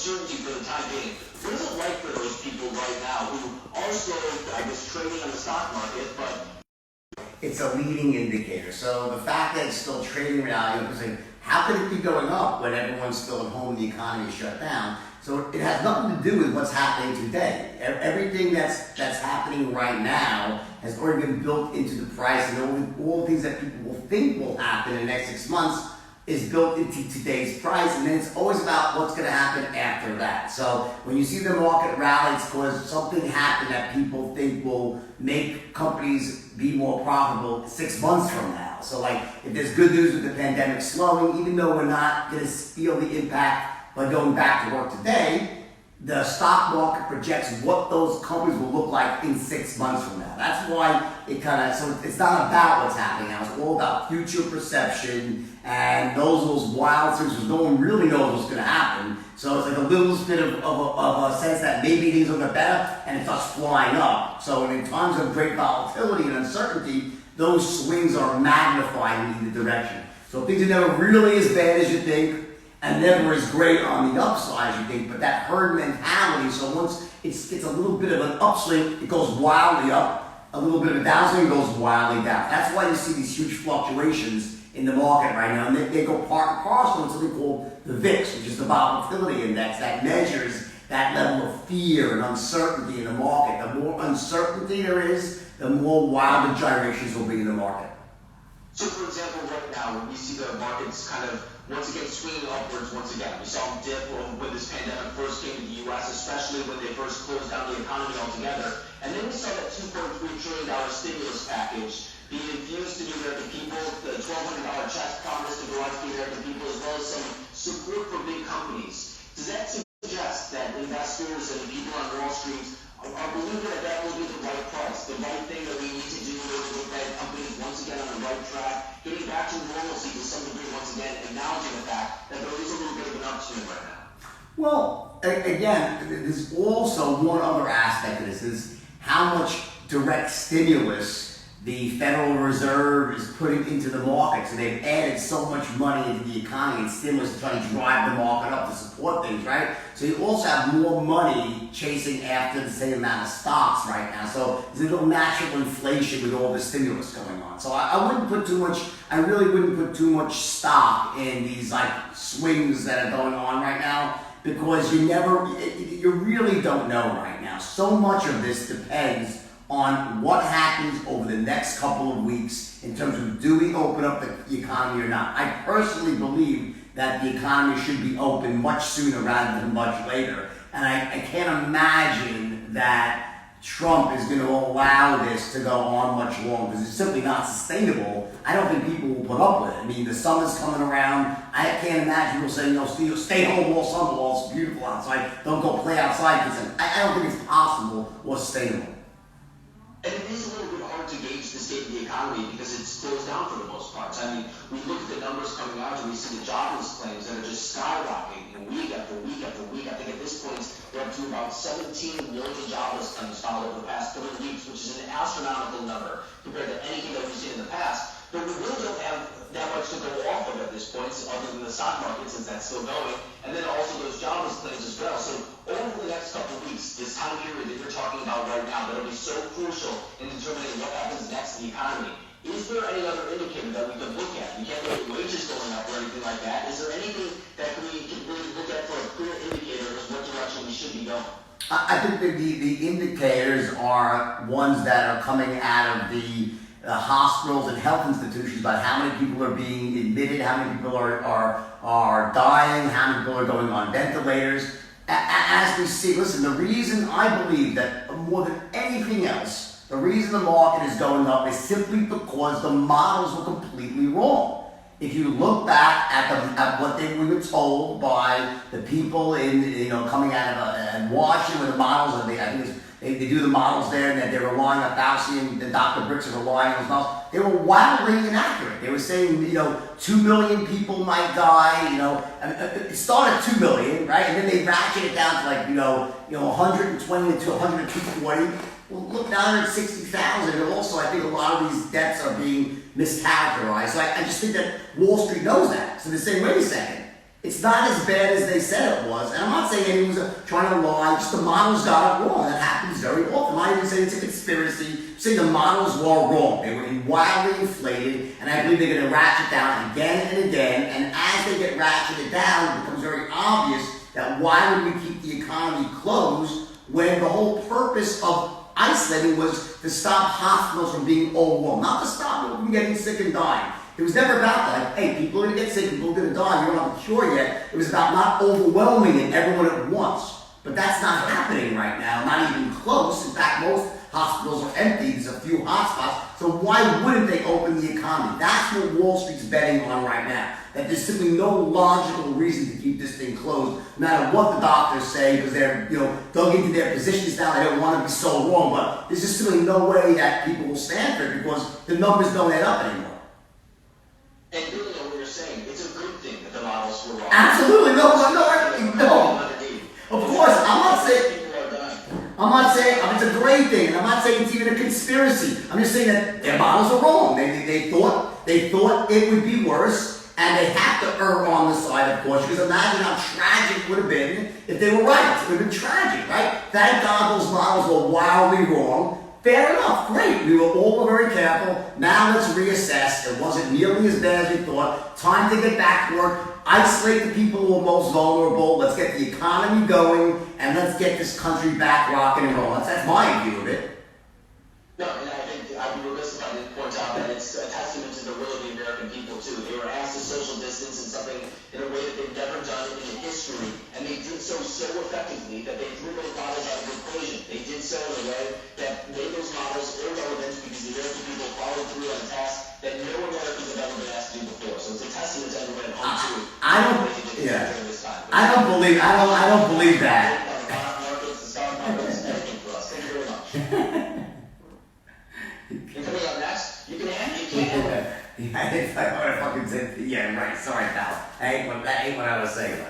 uncertainty for the time being. What is it like for those people right now who are still, I guess, trading on the stock market, but it's a leading indicator. So the fact that it's still trading right now, you're saying, how could it be going up when everyone's still at home and the economy is shut down? So it has nothing to do with what's happening today. Everything that's happening right now has already been built into the price, and all the things that people will think will happen in the next 6 months is built into today's price, and then it's always about what's going to happen after that. So when you see the market rally, it's because something happened that people think will make companies be more profitable 6 months from now. So like if there's good news with the pandemic slowing, even though we're not going to feel the impact by going back to work today, the stock market projects what those companies will look like in 6 months from now. That's why so it's not about what's happening now. It's all about future perception and those wild things because no one really knows what's going to happen. So it's like a little bit of a sense that maybe things will get better and it starts flying up. So in times of great volatility and uncertainty, those swings are magnified in either direction. So things are never really as bad as you think, and never as great on the upside as you think, but that herd mentality, so once it's a little bit of an upswing, it goes wildly up, a little bit of a downswing, it goes wildly down. That's why you see these huge fluctuations in the market right now, and they go part and parcel with something called the VIX, which is the volatility index that measures that level of fear and uncertainty in the market. The more uncertainty there is, the more wild the gyrations will be in the market. So for example, right now, when we see the markets kind of once again swinging upwards once again. We saw them dip when this pandemic first came to the U.S., especially when they first closed down the economy altogether. And then we saw that $2.3 trillion stimulus package being infused to the American people, the $1,200 checks promised to go out to the American people, as well as some support for big companies. Does that suggest that investors and people on Wall Street are believing that that will be the right price, the right thing that we need to do in order to get companies once again on the right track, getting back to normalcy to some degree once again, acknowledging the fact that there is a little bit of an upswing right now? Well, again, there's also one other aspect of this, is how much direct stimulus the Federal Reserve is putting into the market. So they've added so much money into the economy and stimulus to try to drive the market up to support things, right? So you also have more money chasing after the same amount of stocks right now. So there's a little natural inflation with all the stimulus going on. So I really wouldn't put too much stock in these like swings that are going on right now, because you really don't know right now. So much of this depends on what happens over the next couple of weeks in terms of do we open up the economy or not. I personally believe that the economy should be open much sooner rather than much later. And I can't imagine that Trump is going to allow this to go on much longer because it's simply not sustainable. I don't think people will put up with it. I mean, the summer's coming around. I can't imagine people saying, stay home all summer while it's beautiful outside. Don't go play outside. Because I don't think it's possible or sustainable. And it is a little bit hard to gauge the state of the economy because it's closed down for the most part. I mean, we look at the numbers coming out and we see the jobless claims that are just skyrocketing week after week after week. I think at this point we're up to about 17 million jobless claims filed over the past 3 weeks, which is an astronomical number compared to anything that we've seen in the past. But we really don't have that much to go off of at this point, other than the stock market, since that's still going, and then also those jobless claims as well. So over the next couple of weeks, this time period that you're talking about right now, that'll be so crucial in determining what happens next in the economy. Is there any other indicator that we can look at? We can't look at wages going up or anything like that. Is there anything that we can really look at for a clear indicator of what direction we should be going? I think that the indicators are ones that are coming out of the hospitals and health institutions about how many people are being admitted, how many people are dying, how many people are going on ventilators. As we see, listen, the reason I believe that more than anything else, the reason the market is going up is simply because the models were completely wrong. If you look back at what we were told by the people coming out of Washington with the models, and I think they do the models there, and that they're relying on Fauci and Dr. Birx are relying on those models. They were wildly inaccurate. They were saying, 2 million people might die, it started at 2 million, right? And then they ratchet it down to 120 to 140. Well, look, now they're at 60,000. And also, I think a lot of these deaths are being mischaracterized. So I just think that Wall Street knows that. So they're saying, wait a second, It's not as bad as they said it was, and I'm not saying anyone's trying to lie, just the models got it wrong. That happens very often. I'm not even saying it's a conspiracy. I'm saying the models were wrong. They were wildly inflated, and I believe they're going to ratchet down again and again, and as they get ratcheted down, it becomes very obvious that why would we keep the economy closed when the whole purpose of isolating was to stop hospitals from being overwhelmed, not to stop people from getting sick and dying. It was never about that, like, hey, people are going to get sick, people are going to die, you don't have a cure yet. It was about not overwhelming it, everyone at once. But that's not happening right now, not even close. In fact, most hospitals are empty, there's a few hotspots, so why wouldn't they open the economy? That's what Wall Street's betting on right now. That there's simply no logical reason to keep this thing closed, no matter what the doctors say, because they're, dug into their positions now, they don't want to be so wrong, but there's just simply no way that people will stand for it because the numbers don't add up anymore. And really what you're saying, it's a good thing that the models were wrong. Absolutely, no. Of course, it's a great thing, and I'm not saying it's even a conspiracy. I'm just saying that their models are wrong. They thought it would be worse, and they have to err on the side, of course, because imagine how tragic it would have been if they were right. It would have been tragic, right? Thank God those models were wildly wrong. Fair enough, great. We were all very careful. Now let's reassess. It wasn't nearly as bad as we thought. Time to get back to work. Isolate the people who are most vulnerable. Let's get the economy going, and let's get this country back rocking and rolling. That's my view of it. No, and I think I'd be remiss if I didn't point out that it's a testament to the will of the American people, too. They were asked to social distance in something in a way that they've never done in history, and they did so effectively that they threw those models out of the equation. They did so in a way that made those models irrelevant because the American people followed through on a task that no Americans have ever been asked to do before. So it's a testament to everyone at home, too. I don't believe that. The stock markets, everything for us. Thank you very much. And coming up next, you can't Yeah, I fucking said, yeah, right. Sorry, pal. That ain't what I was saying.